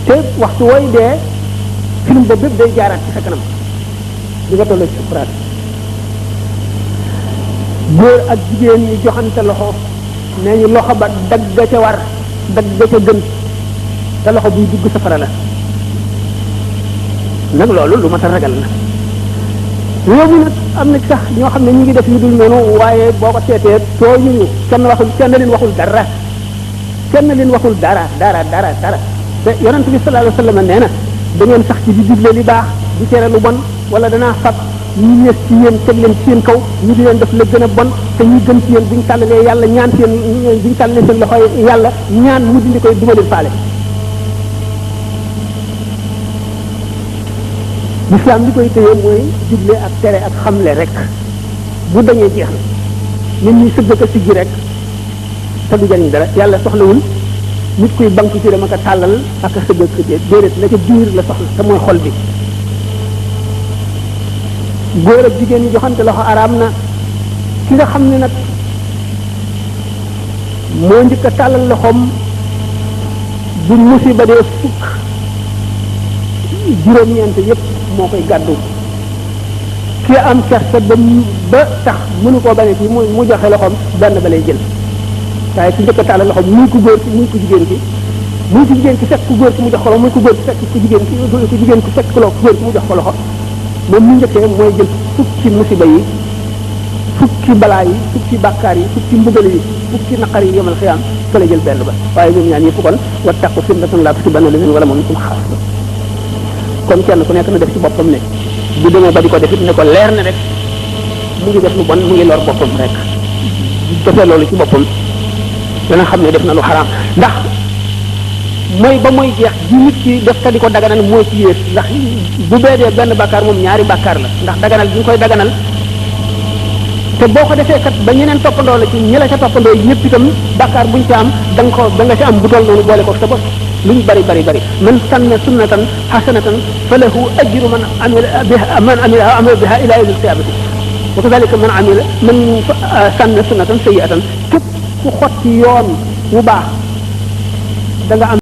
te waxtu wooy dee film ba bépp day jaaraat ci sa kanam di nga tolloo ci sukuraat góor ak jigéen ñi joxante loxo nee ñu loxo ba dagg ca war dagg ca gën te loxo buy dugg safara la nag loolu lu mat a ragal la réew mi nag am na sax ñoo xam ne ñu ngi def lu dul noonu waaye boo ko seetee tooñuñu kenn leen waxul dara kenn leen waxul dara te yonent bi sallallahu alayhi wasallam nee na da ngeen sax ci di digle li baax di tere lu bon wala danaa fab ñu ñës ci yéen teg leen ci seen kaw ñu di leen def la gën a bon te ñuy gën ci yéen buñ tàllalee yàlla ñaan seen buñ tàllalee seen loxo yàlla ñaan mu dindi koy duma leen faale l'islam li koy téye mooy digle ak tere ak xamle rek bu dañee jeex na nit ñi sëgg ko siggi rek te du jariñ dara yàlla soxlawul nit kuy banku ci dama ko tàllal ak a sëgg ko déedéet la ca biir la soxla te mooy xol bi góor ak jigéen ñi joxante loxo araam na ki nga xam ne nag moo njëkk a tàllal loxoom bu musiba dee fukk juróom-ñeent yépp moo koy gàddu ki am kersa ba tax mënu koo bañe ci mu joxe loxoom benn ba lay jël waaye ki njëkk a tàllal loxoom muy ku góor ki muy ku jigéen ki muy ku jigéen ki fekk ku góor ki mu jox ko loxo muy ku góor ki fekk ku jigéen ki fekk ku góor ki mu jox ko loxo moom mu njëkkee mooy jël fukki musiba yi fukki balaa yi fukki bàkkaar yi fukki mbugal yi fukki naqar yi yemal xiyaam fa la jël benn ba waaye ñoom ñaan yëpp kon wattaqu fitnatan laa tusiibanna llaziina wala moom kum xaas kon kenn ku nekk na def ci boppam ne bu demee ba di ko def it ne ko leer na rek mu ngi def lu bon mu ngi lor boppam rek defee loolu ci boppam dana xam ne def na lu xaraam ndax mooy ba mooy jeex ji nit ki def ka di ko daganal mooy ci yées ndax bu beedee benn bàkkaar moom ñaari bàkkaar la ndax daganal bi ñu koy daganal te boo ko defee kat ba ñeneen toppandoo la ci ñi la ca toppandoo ñëpp itam bàkkaar buñ ci am da nga ci am bu toll noonu boole ko sa bopp luñ bari man sanna sunnatan hasanatan falahu ajru man amila biha ila yawmil qiyamati wa kadhalika man sanna sunnatan sayyi'atan képp ku xotti yoon wu baax da nga am